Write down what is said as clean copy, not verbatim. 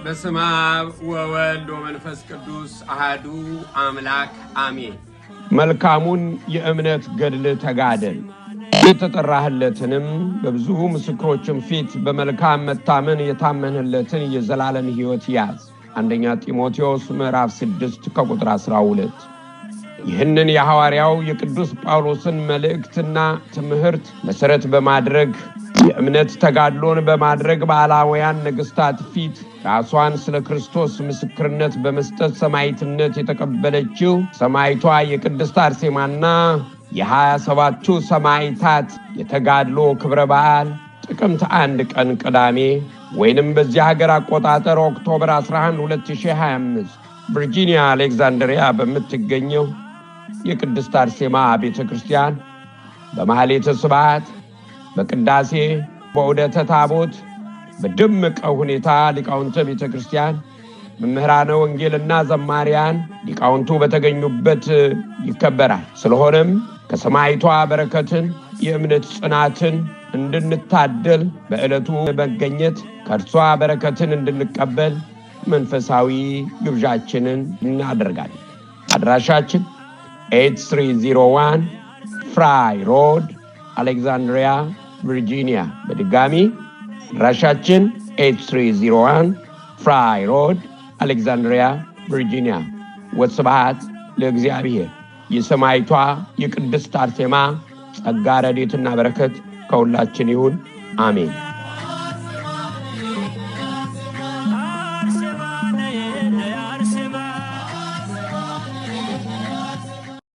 በስመ አብ ወወልድ ወመንፈስ ቅዱስ አሐዱ አምላክ አሜን። መልካሙን የእምነት ገድል ተጋደል። የተጠራህለትንም በብዙ ምስክሮችም ፊት በመልካም መታመን የታመንህለትን የዘላለም ሕይወት ያዝ። አንደኛ ጢሞቴዎስ ምዕራፍ 6 ከቁጥር 12። ይህንን የሐዋርያው የቅዱስ ጳውሎስን መልእክትና ትምህርት መሰረት በማድረግ የእምነት ተጋድሎን በማድረግ በአላውያን ነገሥታት ፊት ራሷን ስለ ክርስቶስ ምስክርነት በመስጠት ሰማዕትነት የተቀበለችው ሰማዕቷ የቅድስት አርሴማና የ27ቱ ሰማዕታት የተጋድሎ ክብረ በዓል ጥቅምት 1 ቀን ቅዳሜ ወይንም በዚህ ሀገር አቆጣጠር ኦክቶበር 11 2025 ቨርጂኒያ አሌክዛንድሪያ በምትገኘው የቅድስት አርሴማ ቤተክርስቲያን በማህሌተ ስብሐት በቅዳሴ በዑደተ ታቦት በደመቀ ሁኔታ ሊቃውንተ ቤተክርስቲያን መምህራነ ወንጌልና ዘማሪያን ሊቃውንቱ በተገኙበት ይከበራል። ስለሆነም ከሰማዕቷ በረከትን የእምነት ጽናትን እንድንታደል በዕለቱ መገኘት ከእርሷ በረከትን እንድንቀበል መንፈሳዊ ግብዣችንን እናደርጋለን። አድራሻችን 8301 ፍራይ ሮድ አሌክዛንድሪያ ቨርጂኒያ። በድጋሚ አድራሻችን 8301 ፍራይ ሮድ አሌክዛንድሪያ ቨርጂኒያ። ወስብሐት ለእግዚአብሔር። የሰማዕቷ የቅድስት አርሴማ ጸጋ ረድኤትና በረከት ከሁላችን ይሁን። አሜን።